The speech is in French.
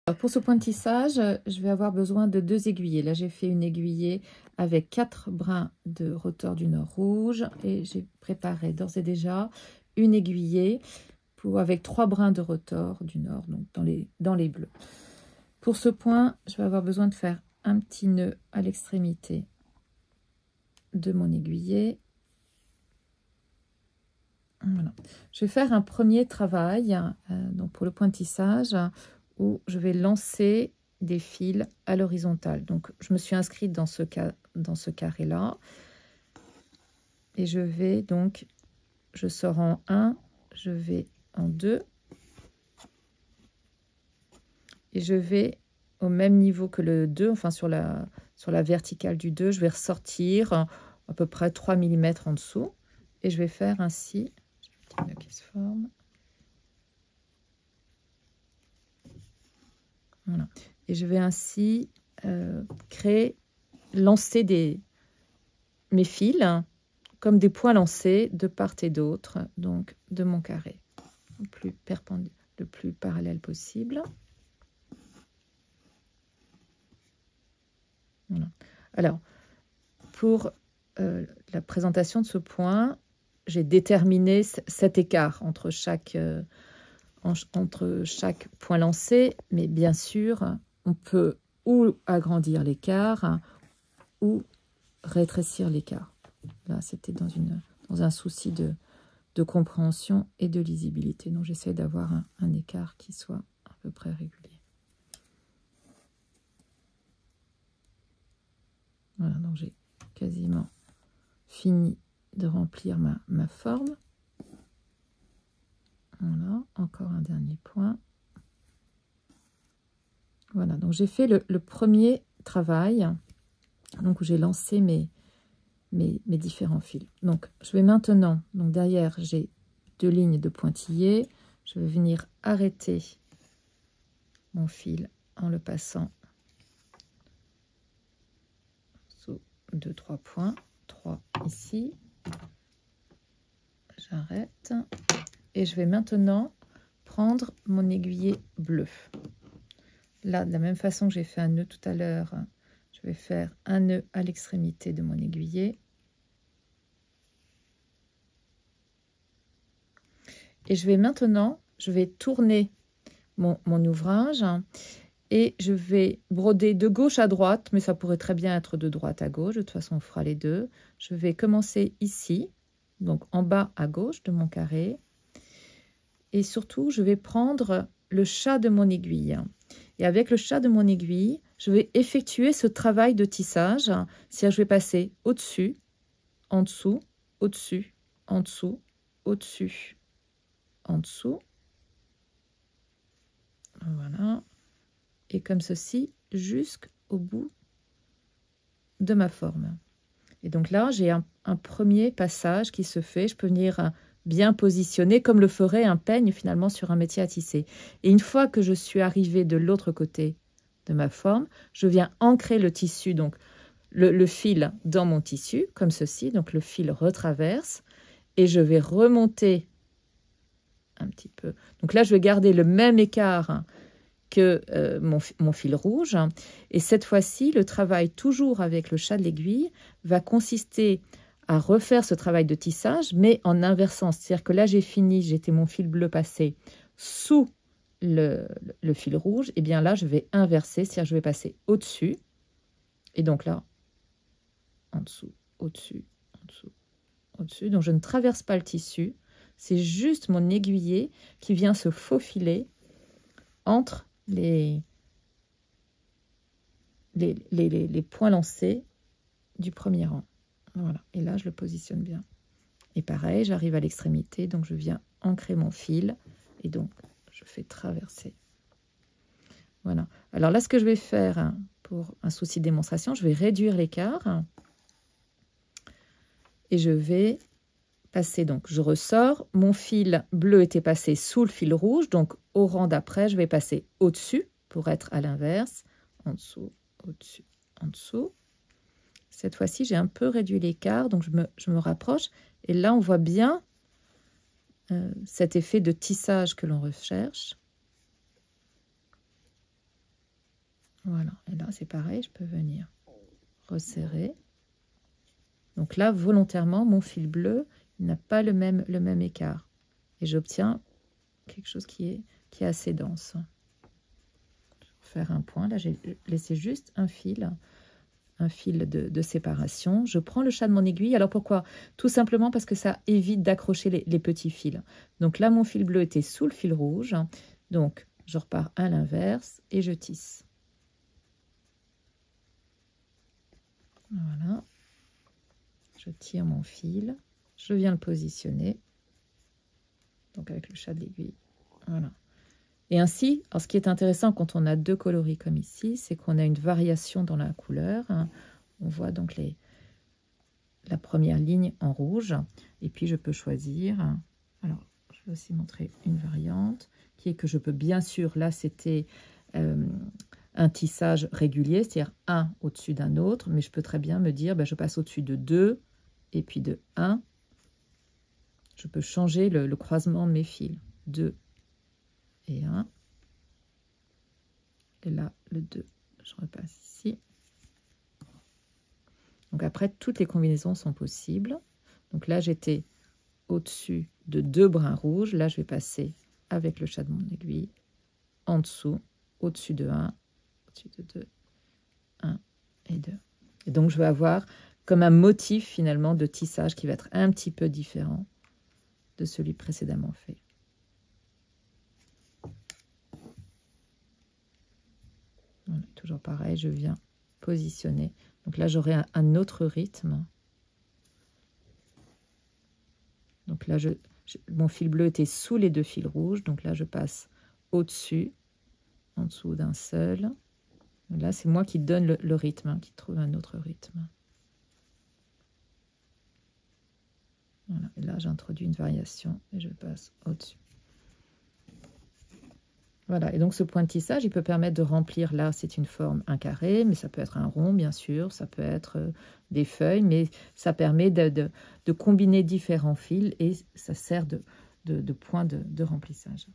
Alors pour ce point de tissage, je vais avoir besoin de 2 aiguillés. Là, j'ai fait une aiguillée avec 4 brins de rotor du Nord rouge et j'ai préparé d'ores et déjà une aiguillée avec 3 brins de rotor du Nord, donc dans les bleus. Pour ce point, je vais avoir besoin de faire un petit nœud à l'extrémité de mon aiguillé. Voilà. Je vais faire un premier travail donc pour le point de tissage où je vais lancer des fils à l'horizontale. Donc je me suis inscrite dans ce carré là et je vais donc, je sors en 1, je vais en 2 et je vais au même niveau que le 2, enfin sur la verticale du 2, je vais ressortir à peu près 3 mm en dessous et je vais faire ainsi. Qui se forme. Voilà. Et je vais ainsi lancer mes fils comme des points lancés de part et d'autre, donc de mon carré, le plus parallèle possible. Voilà. Alors, pour la présentation de ce point, j'ai déterminé cet écart entre chaque point lancé, mais bien sûr, on peut ou agrandir l'écart ou rétrécir l'écart. Là, c'était dans un souci de compréhension et de lisibilité. Donc, j'essaie d'avoir un écart qui soit à peu près régulier. Voilà, donc j'ai quasiment fini de remplir ma forme. Voilà, encore un dernier point. Voilà, donc j'ai fait le premier travail, donc où j'ai lancé mes différents fils. Donc je vais maintenant, donc derrière j'ai 2 lignes de pointillés, je vais venir arrêter mon fil en le passant sous 2-3 points, 3 ici. J'arrête et je vais maintenant prendre mon aiguillé bleu. Là, de la même façon que j'ai fait un nœud tout à l'heure, je vais faire un nœud à l'extrémité de mon aiguillé. Et je vais maintenant, tourner mon ouvrage et je vais broder de gauche à droite, mais ça pourrait très bien être de droite à gauche. De toute façon, on fera les deux. Je vais commencer ici, donc en bas à gauche de mon carré. Et surtout, je vais prendre le chat de mon aiguille. Et avec le chat de mon aiguille, je vais effectuer ce travail de tissage. C'est-à-dire, je vais passer au-dessus, en dessous, au-dessus, en dessous, au-dessus, en dessous. Voilà. Et comme ceci, jusqu'au bout de ma forme. Et donc là, j'ai un premier passage qui se fait. Je peux venir bien positionner, comme le ferait un peigne finalement sur un métier à tisser. Et une fois que je suis arrivée de l'autre côté de ma forme, je viens ancrer le tissu, donc le fil dans mon tissu, comme ceci. Donc le fil retraverse et je vais remonter un petit peu. Donc là, je vais garder le même écart que mon fil rouge. Et cette fois-ci, le travail, toujours avec le chat de l'aiguille, va consister à refaire ce travail de tissage, mais en inversant. C'est-à-dire que là, j'ai fini, j'étais mon fil bleu passé sous le fil rouge. Et bien là, je vais inverser, c'est-à-dire je vais passer au-dessus. Et donc là, en dessous, au-dessus, en dessous, au-dessus. Donc je ne traverse pas le tissu. C'est juste mon aiguillé qui vient se faufiler entre les points lancés du premier rang. Voilà. Et là, je le positionne bien. Et pareil, j'arrive à l'extrémité, donc je viens ancrer mon fil et donc je fais traverser. Voilà. Alors là, ce que je vais faire pour un souci de démonstration, je vais réduire l'écart et je vais passer. Donc, je ressors. Mon fil bleu était passé sous le fil rouge, donc au rang d'après, je vais passer au-dessus pour être à l'inverse. En dessous, au-dessus, en dessous. Cette fois-ci, j'ai un peu réduit l'écart, donc je me rapproche. Et là, on voit bien cet effet de tissage que l'on recherche. Voilà, et là c'est pareil, je peux venir resserrer. Donc là, volontairement, mon fil bleu n'a pas le même écart. Et j'obtiens quelque chose qui est assez dense. Je vais faire un point. Là, j'ai laissé juste un fil de séparation. Je prends le chat de mon aiguille. Alors pourquoi? Tout simplement parce que ça évite d'accrocher les petits fils. Donc là, mon fil bleu était sous le fil rouge. Donc, je repars à l'inverse et je tisse. Voilà. Je tire mon fil. Je viens le positionner. Donc avec le chat de l'aiguille. Voilà. Et ainsi, alors ce qui est intéressant quand on a deux coloris comme ici, c'est qu'on a une variation dans la couleur. On voit donc la première ligne en rouge. Et puis je peux choisir. Alors, je vais aussi montrer une variante qui est que je peux bien sûr, là c'était un tissage régulier, c'est-à-dire un au-dessus d'un autre, mais je peux très bien me dire, ben, je passe au-dessus de 2 et puis de 1. Je peux changer le croisement de mes fils. 2 et 1. Et là, le 2, je repasse ici. Donc après, toutes les combinaisons sont possibles. Donc là, j'étais au-dessus de 2 brins rouges. Là, je vais passer avec le chat de mon aiguille en dessous, au-dessus de 1, au-dessus de 2, 1 et 2. Et donc, je vais avoir comme un motif finalement de tissage qui va être un petit peu différent de celui précédemment fait. Voilà, toujours pareil, je viens positionner. Donc là, j'aurai un autre rythme. Donc là, mon fil bleu était sous les deux fils rouges. Donc là, je passe au-dessus, en dessous d'un seul. Là, c'est moi qui donne le rythme, qui trouve un autre rythme. Voilà. Et là, j'introduis une variation et je passe au-dessus. Voilà, et donc ce point de tissage, il peut permettre de remplir, là c'est une forme, un carré, mais ça peut être un rond, bien sûr, ça peut être des feuilles, mais ça permet de combiner différents fils et ça sert de point de remplissage.